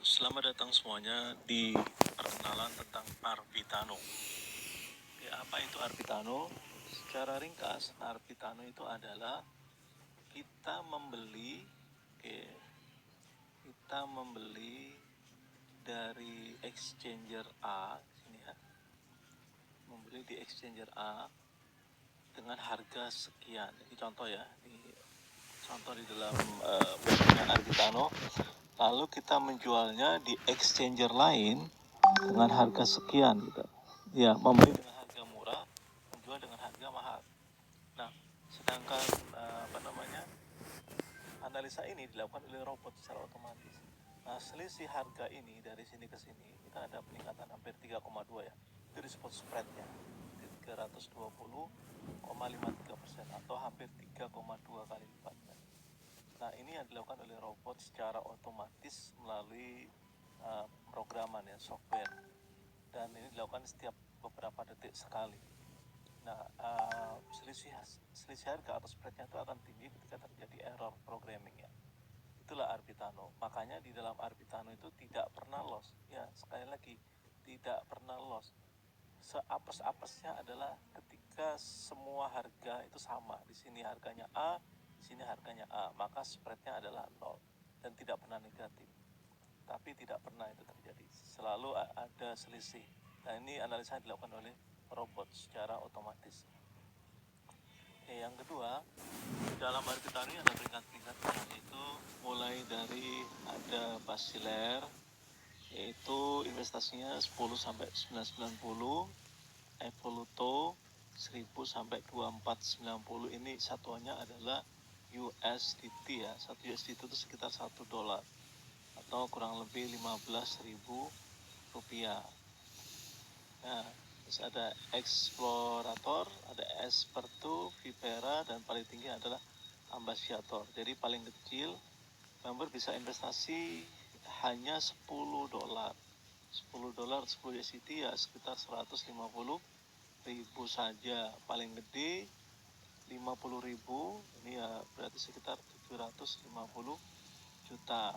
Selamat datang semuanya di perkenalan tentang Arpitano. Apa itu Arpitano? Secara ringkas, Arpitano itu adalah kita membeli dari exchanger A, sini ya, membeli di exchanger A dengan harga sekian. Ini contoh ya, ini contoh di dalam website Arpitano. Lalu kita menjualnya di exchanger lain dengan harga sekian gitu. Ya, membeli dengan harga murah, menjual dengan harga mahal. Nah, sedangkan analisa ini dilakukan oleh robot secara otomatis. Nah, selisih harga ini dari sini ke sini kita ada peningkatan hampir 3,2 ya. Itu disebut spreadnya, 320,53% atau hampir 3,2 kali lipat. Nah, ini yang dilakukan oleh robot secara otomatis melalui programan ya, software, dan ini dilakukan setiap beberapa detik sekali. Nah, selisih harga atau spreadnya itu akan tinggi ketika terjadi error programming ya. Itulah Arpitano. Makanya di dalam Arpitano itu tidak pernah loss. Ya, sekali lagi, tidak pernah loss. Seapes-apesnya adalah ketika semua harga itu sama. Di sini harganya A, di sini harganya A, maka spreadnya adalah 0 dan tidak pernah negatif. Tapi tidak pernah itu terjadi. Selalu ada selisih. Nah, ini analisa dilakukan oleh robot secara otomatis. Yang kedua, dalam Arpitano ada peringkat-peringkatnya, yaitu mulai dari ada basiler, yaitu investasinya 10 sampai 990, Evoluto 1000 sampai 2490. Ini satuannya adalah USDT ya. 1 USDT itu sekitar $1 atau kurang lebih 15.000 rupiah. Nah, terus ada Explorator, ada Esperto, Vipera, dan paling tinggi adalah Ambassador. Jadi paling kecil member bisa investasi hanya $10. $10 10 USDT ya sekitar 150.000 saja. Paling gede 50.000, ini ya berarti sekitar 750 juta.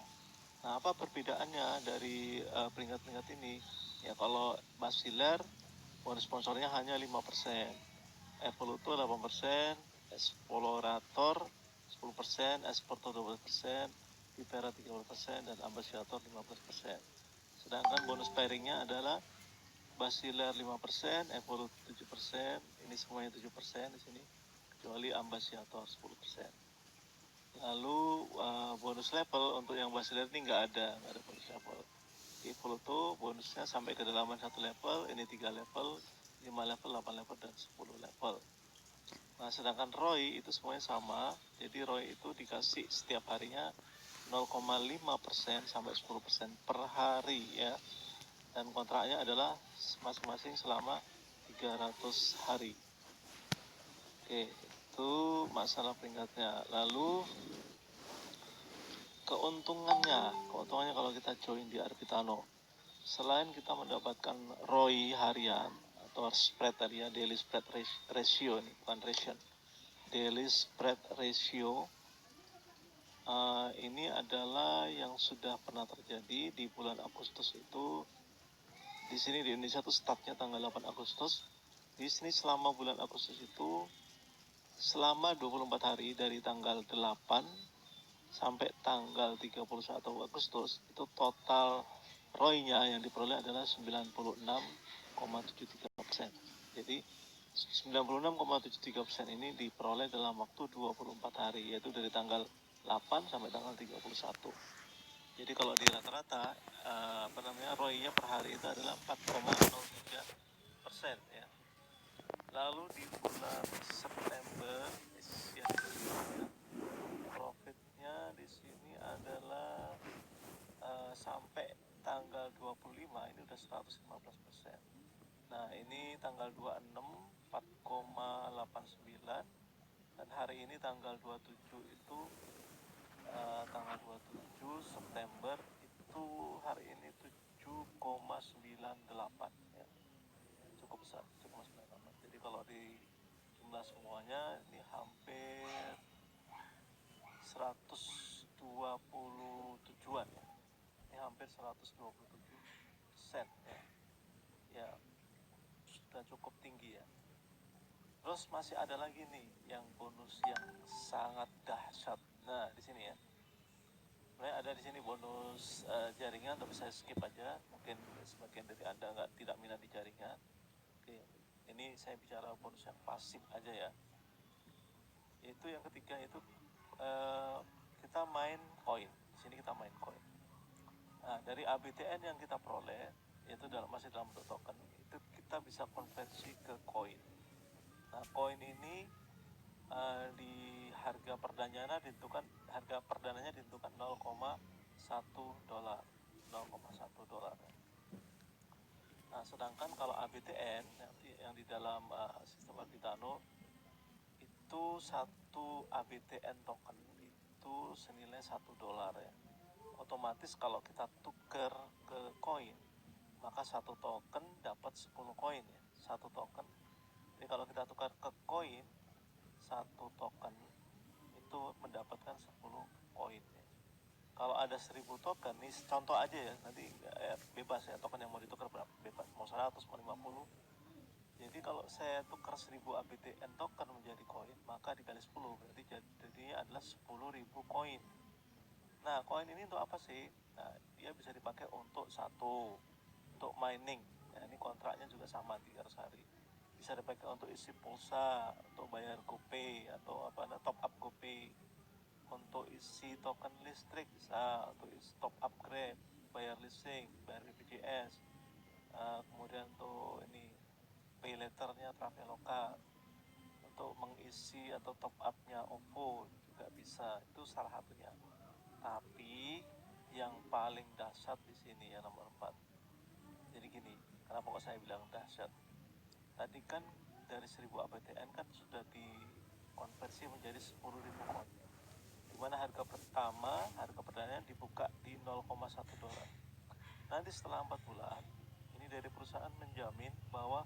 Nah, apa perbedaannya dari peringkat-peringkat ini? Ya, kalau Basiler bonus sponsornya hanya 5%, Evoluto 8%, Explorator 10%, Esporto 12%, Vipera 30%, dan Ambassador 15%. Sedangkan bonus pairingnya adalah Basiler 5%, Evoluto 7%, ini semuanya 7% di sini, kecuali Ambassador 10%. Lalu bonus level untuk yang Basiler ini nggak ada bonus level. Di Evoluto bonusnya sampai kedalaman 1 level, ini 3 level, 5 level, 8 level, dan 10 level. Nah, sedangkan ROI itu semuanya sama. Jadi ROI itu dikasih setiap harinya 0,5% sampai 10% per hari ya. Dan kontraknya adalah masing-masing selama 300 hari. Oke, itu masalah peringkatnya. Lalu keuntungannya kalau kita join di Arpitano, selain kita mendapatkan ROI harian atau spread tadi ya, daily spread ratio, ini bukan ration, daily spread ratio, ini adalah yang sudah pernah terjadi di bulan Agustus itu. Di sini di Indonesia itu startnya tanggal 8 Agustus. Di sini selama bulan Agustus itu selama 24 hari dari tanggal 8 sampai tanggal 31 Agustus itu total ROI-nya yang diperoleh adalah 96,73%. Jadi 96,73% ini diperoleh dalam waktu 24 hari, yaitu dari tanggal 8 sampai tanggal 31. Jadi kalau di rata-rata ROI-nya per hari itu adalah 4,03% ya. Lalu di bulan September profitnya di sini adalah sampai tanggal 25 ini udah 115%. Nah, ini tanggal 26 4,89, dan hari ini tanggal 27 itu tanggal 27 September itu hari ini 7,98 ya. Cukup besar, 7,98. Jadi kalau di jumlah semuanya ini hampir 127-an ya. Ini hampir 127 sen ya. Ya sudah cukup tinggi ya. Terus masih ada lagi nih yang bonus yang sangat dahsyat. Nah di sini ya. Sebenarnya ada di sini bonus jaringan, tapi saya skip aja. Mungkin sebagian dari Anda tidak minat di jaringan. Oke, ini saya bicara bonus yang pasif aja ya. Itu yang ketiga itu kita main koin. Di sini kita main koin. Nah, dari ABTN yang kita peroleh itu masih dalam bentuk token, itu kita bisa konversi ke koin. Nah, koin ini di harga perdananya ditentukan 0,1 dolar. 0,1 dolar. Nah, sedangkan kalau ABTN yang di dalam sistem Arbitano itu satu ABTN token itu senilai 1 dolar ya. Otomatis kalau kita tuker ke koin, maka satu token dapat 10 koin ya, satu token. Jadi kalau kita tukar ke koin, satu token itu mendapatkan 10 koin ya. Kalau ada 1000 token, ini contoh aja ya, nanti bebas ya, token yang mau ditukar berapa bebas, mau 100, mau 50. Jadi kalau saya tukar 1000 ABTN token menjadi koin, maka dikali 10 berarti jadinya adalah 10.000 koin. Nah, koin ini untuk apa sih? Nah, dia bisa dipakai untuk untuk mining. Nah, ini kontraknya juga sama 300 hari. Bisa dipakai untuk isi pulsa, untuk bayar GoPay atau top up GoPay, untuk isi token listrik bisa, untuk isi top up Grab, bayar listrik, bayar BPJS, kemudian untuk ini pay letternya Traveloka, untuk mengisi atau top upnya OVO juga bisa. Itu salah satunya. Tapi yang paling dahsyat di sini ya nomor 4. Jadi gini, kenapa kok saya bilang dahsyat? Tadi kan dari 1000 APTN kan sudah dikonversi menjadi 10.000 koin. Dimana harga perdananya dibuka di 0,1 dolar. Nanti setelah 4 bulan, ini dari perusahaan menjamin bahwa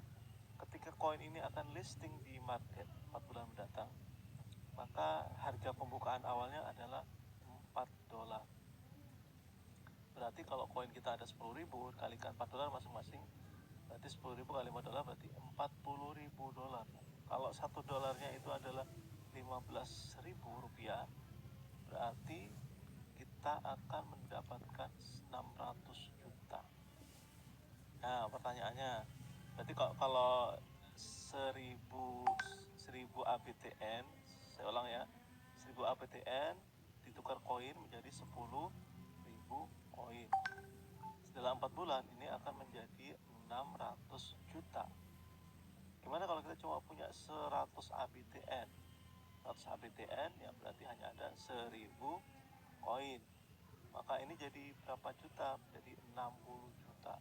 ketika koin ini akan listing di market 4 bulan mendatang, maka harga pembukaan awalnya adalah 4 dolar. Berarti kalau koin kita ada 10.000 kalikan 4 dolar masing-masing, berarti 10.000 kali 5 dolar berarti 40.000 dolar. Kalau 1 dolarnya itu adalah 15.000 rupiah, berarti kita akan mendapatkan 600 juta. Nah, pertanyaannya, berarti kalau 1000 ABTN, saya ulang ya, 1000 ABTN ditukar koin menjadi 10.000 koin. Dalam 4 bulan ini akan menjadi 600 juta. Gimana kalau kita cuma punya 100 ABTN? 100 ABTN ya berarti hanya ada 1000 koin. Maka ini jadi berapa juta? Jadi 60 juta.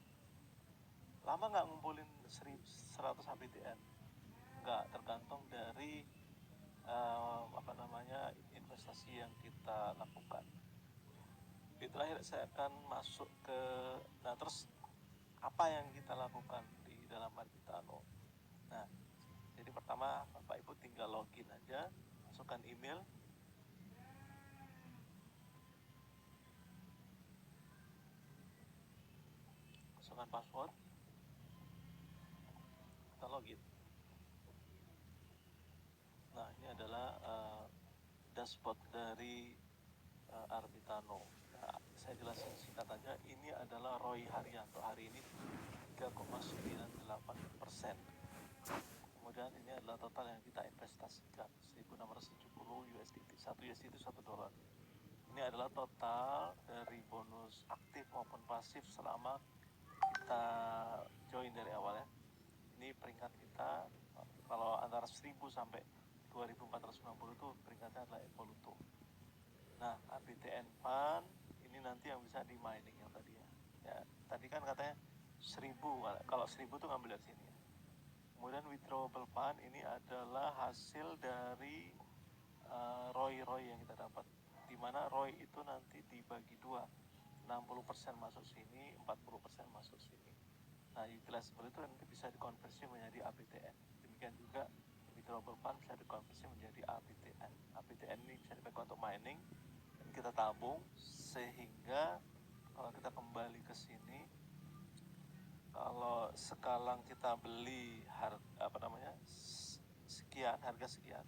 Lama nggak ngumpulin 100 ABTN? Nggak, tergantung dari investasi yang kita lakukan. Di terakhir saya akan masuk ke, nah terus apa yang kita lakukan di dalam Arbitano. Nah, jadi pertama Bapak Ibu tinggal login aja, masukkan email, masukkan password, kita login. Nah, ini adalah dashboard dari Arbitano. Nah, saya jelasin singkat aja, ini adalah ROI harian untuk hari ini 3,98%. Kemudian ini adalah total yang kita investasikan 1.670 USDT. 1 USDT itu 1 dolar. Ini adalah total dari bonus aktif maupun pasif selama kita join dari awal ya. Ini peringkat kita kalau antara 1000 sampai 2490 itu peringkatnya adalah Evoluto. Nah, ABTN Fund ini nanti yang bisa di mining yang tadi ya. Ya, tadi kan katanya 1000, kalau 1000 tuh ngambil dari sini. Kemudian withdrawable fund ini adalah hasil dari ROI yang kita dapat, di mana ROI itu nanti dibagi dua, 60% masuk sini, 40% masuk sini. Nah, utilizable itu nanti bisa dikonversi menjadi ABTN. Demikian juga withdrawable fund bisa dikonversi menjadi ABTN. ABTN ini bisa dipakai untuk mining, dan kita tabung sehingga Kalau kita kembali ke sini, kalau sekarang kita beli sekian, harga sekian,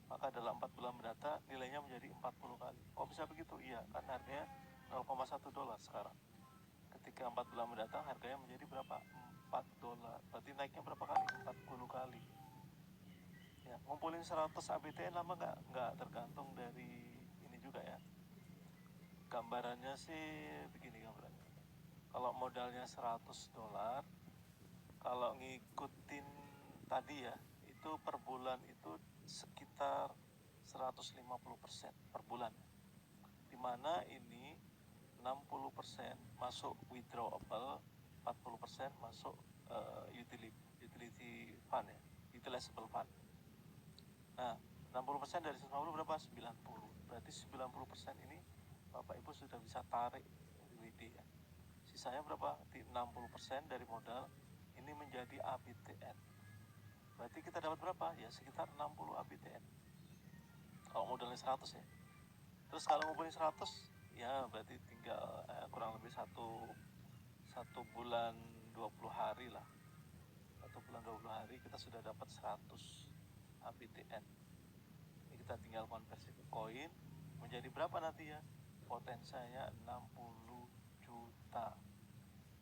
maka dalam 4 bulan mendatang nilainya menjadi 40 kali. Oh, bisa begitu? Iya, kan harganya $0,1 sekarang. Ketika 4 bulan mendatang harganya menjadi berapa? $4. Berarti naiknya berapa kali? 40 kali. Ya, ngumpulin 100 ABTN lama nggak? Nggak, tergantung dari ini juga ya. Gambarannya sih begini gambarannya. Kalau modalnya $100, kalau ngikutin tadi ya, itu per bulan itu sekitar 150% per bulan. Dimana ini 60% masuk withdrawable, 40% masuk utility fund ya, utilizable fund. Nah, 60% dari 150 berapa? 90. Berarti 90% ini Bapak Ibu sudah bisa tarik WD ya. Sisanya berapa? Di 60% dari modal ini menjadi ABTN. Berarti kita dapat berapa? Ya sekitar 60 ABTN. Kalau modalnya 100 ya. Terus kalau ngumpulin 100, ya berarti tinggal kurang lebih satu bulan 20 hari lah. 1 bulan 20 hari kita sudah dapat 100 ABTN. Ini kita tinggal konversi ke koin, menjadi berapa nanti ya? Potensinya 60 juta.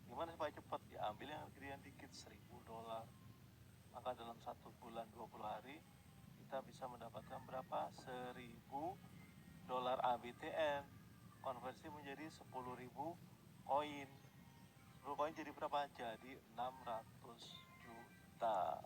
Gimana supaya cepat? Ya ambil yang gedean dikit, $1.000. Maka dalam 1 bulan 20 hari kita bisa mendapatkan berapa? $1.000 ABTN. Konversi menjadi 10.000 koin. 10 koin jadi berapa? Jadi 600 juta.